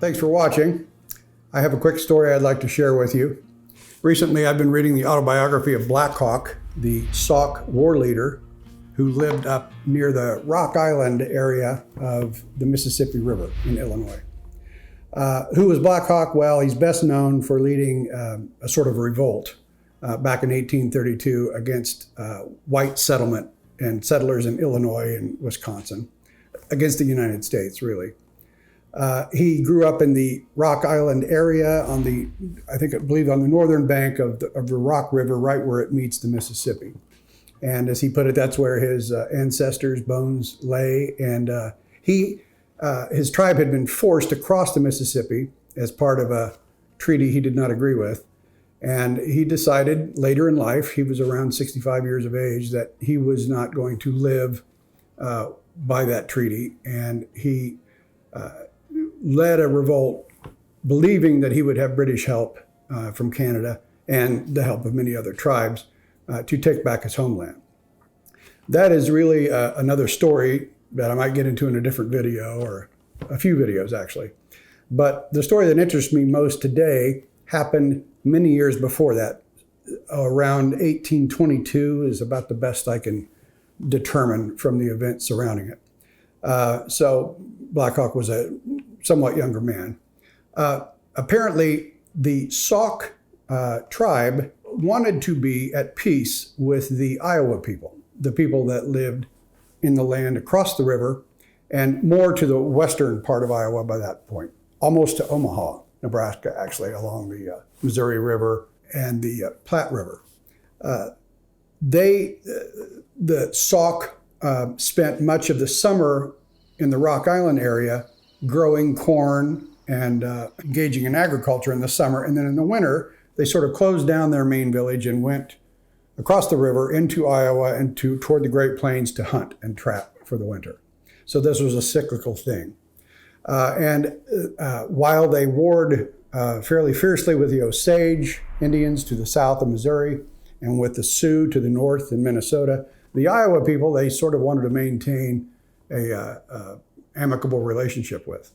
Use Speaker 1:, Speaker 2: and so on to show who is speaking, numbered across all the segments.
Speaker 1: Thanks for watching. I have a quick story I'd like to share with you. Recently, I've been reading the autobiography of Black Hawk, the Sauk war leader who lived up near the Rock Island area of the Mississippi River in Illinois. Who was Black Hawk? Well, he's best known for leading a sort of revolt back in 1832 against white settlement and settlers in Illinois and Wisconsin, against the United States, really. He grew up in the Rock Island area on the, I believe on the northern bank of the Rock River, right where it meets the Mississippi. And as he put it, that's where his ancestors' bones lay. And his tribe had been forced across the Mississippi as part of a treaty he did not agree with. And he decided later in life, he was around 65 years of age, that he was not going to live by that treaty. And he led a revolt, believing that he would have British help from Canada and the help of many other tribes to take back his homeland. That is really another story that I might get into in a different video, or a few videos actually. But the story that interests me most today happened many years before that. Around 1822 is about the best I can determine from the events surrounding it. So Black Hawk was a somewhat younger man. Apparently, the Sauk tribe wanted to be at peace with the Iowa people, the people that lived in the land across the river and more to the western part of Iowa by that point, almost to Omaha, Nebraska, actually, along the Missouri River and the Platte River. The Sauk spent much of the summer in the Rock Island area growing corn and engaging in agriculture in the summer. And then in the winter, they sort of closed down their main village and went across the river into Iowa and toward the Great Plains to hunt and trap for the winter. So this was a cyclical thing. While they warred fairly fiercely with the Osage Indians to the south of Missouri and with the Sioux to the north in Minnesota, the Iowa people, they sort of wanted to maintain a amicable relationship with.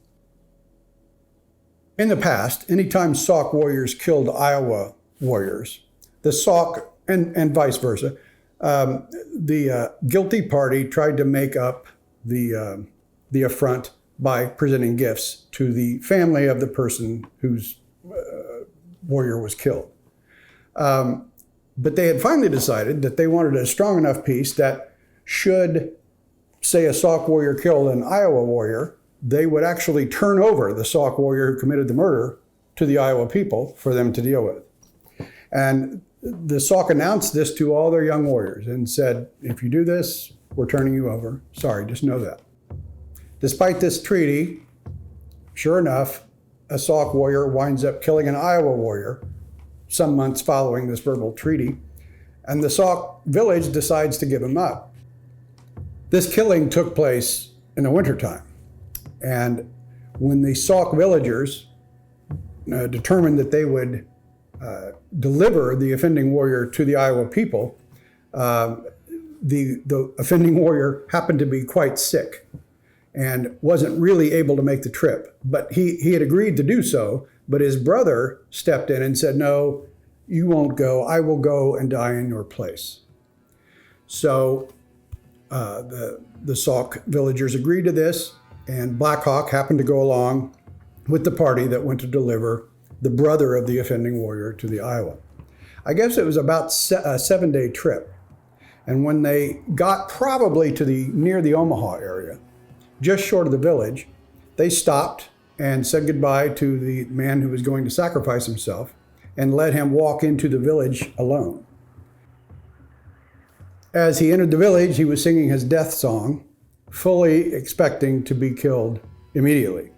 Speaker 1: In the past, anytime Sauk warriors killed Iowa warriors, the Sauk, and vice versa, the guilty party tried to make up the affront by presenting gifts to the family of the person whose warrior was killed. But they had finally decided that they wanted a strong enough peace that should, say, a Sauk warrior killed an Iowa warrior, they would actually turn over the Sauk warrior who committed the murder to the Iowa people for them to deal with. And the Sauk announced this to all their young warriors and said, if you do this, we're turning you over. Sorry, just know that. Despite this treaty, sure enough, a Sauk warrior winds up killing an Iowa warrior some months following this verbal treaty, and the Sauk village decides to give him up. This killing took place in the wintertime, and when the Sauk villagers determined that they would deliver the offending warrior to the Iowa people, the offending warrior happened to be quite sick and wasn't really able to make the trip. But he had agreed to do so, but his brother stepped in and said, no, you won't go. I will go and die in your place. So the Sauk villagers agreed to this, and Black Hawk happened to go along with the party that went to deliver the brother of the offending warrior to the Iowa. I guess it was about a 7-day trip. And when they got probably to near the Omaha area, just short of the village, they stopped and said goodbye to the man who was going to sacrifice himself and let him walk into the village alone. As he entered the village, he was singing his death song, fully expecting to be killed immediately.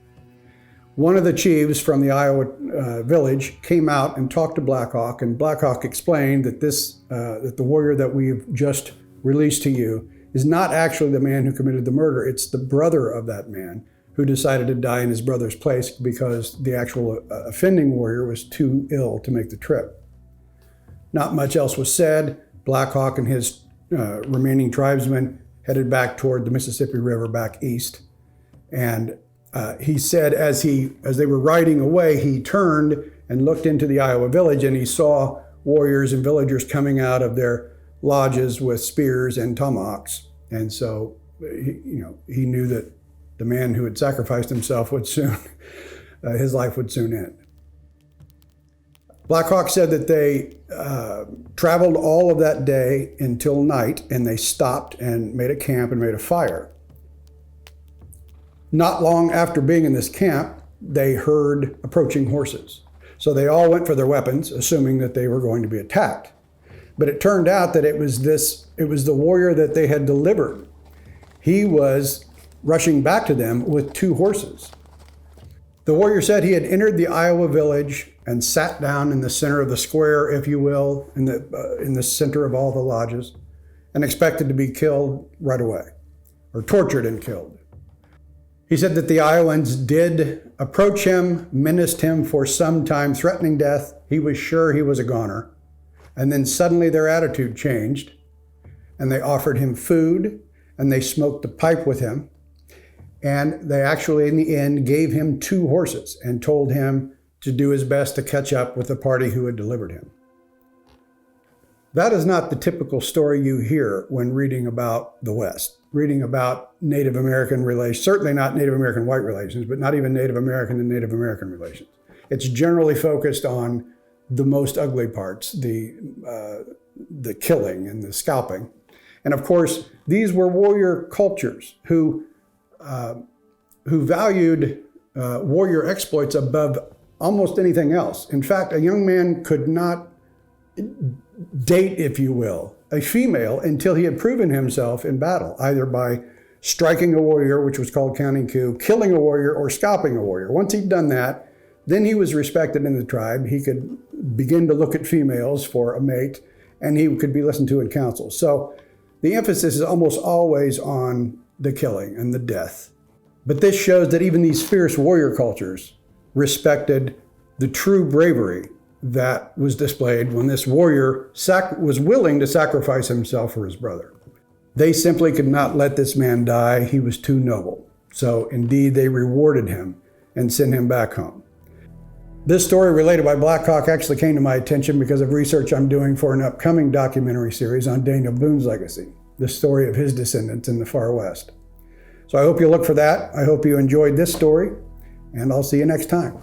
Speaker 1: One of the chiefs from the Iowa village came out and talked to Black Hawk, and Black Hawk explained that that the warrior that we've just released to you is not actually the man who committed the murder. It's the brother of that man who decided to die in his brother's place because the actual offending warrior was too ill to make the trip. Not much else was said. Black Hawk and his remaining tribesmen headed back toward the Mississippi River back east. And He said as they were riding away, he turned and looked into the Iowa village, and he saw warriors and villagers coming out of their lodges with spears and tomahawks. And so, he knew that the man who had sacrificed himself would soon, his life would soon end. Black Hawk said that they traveled all of that day until night, and they stopped and made a camp and made a fire. Not long after being in this camp, they heard approaching horses. So they all went for their weapons, assuming that they were going to be attacked. But it turned out that it was the warrior that they had delivered. He was rushing back to them with 2 horses. The warrior said he had entered the Iowa village and sat down in the center of the square, if you will, in the center of all the lodges, and expected to be killed right away, or tortured and killed. He said that the Iowans did approach him, menaced him for some time, threatening death. He was sure he was a goner. And then suddenly their attitude changed, and they offered him food, and they smoked a pipe with him. And they actually, in the end, gave him 2 horses and told him to do his best to catch up with the party who had delivered him. That is not the typical story you hear when reading about the West, reading about Native American relations, certainly not Native American white relations, but not even Native American and Native American relations. It's generally focused on the most ugly parts, the killing and the scalping. And of course, these were warrior cultures who valued warrior exploits above almost anything else. In fact, a young man could not date, if you will, a female until he had proven himself in battle, either by striking a warrior, which was called counting coup, killing a warrior, or scalping a warrior. Once he'd done that, then he was respected in the tribe. He could begin to look at females for a mate, and he could be listened to and counseled. So the emphasis is almost always on the killing and the death. But this shows that even these fierce warrior cultures respected the true bravery that was displayed when this warrior was willing to sacrifice himself for his brother. They simply could not let this man die. He was too noble. So indeed, they rewarded him and sent him back home. This story related by Black Hawk actually came to my attention because of research I'm doing for an upcoming documentary series on Daniel Boone's legacy, the story of his descendants in the far West. So I hope you'll look for that. I hope you enjoyed this story, and I'll see you next time.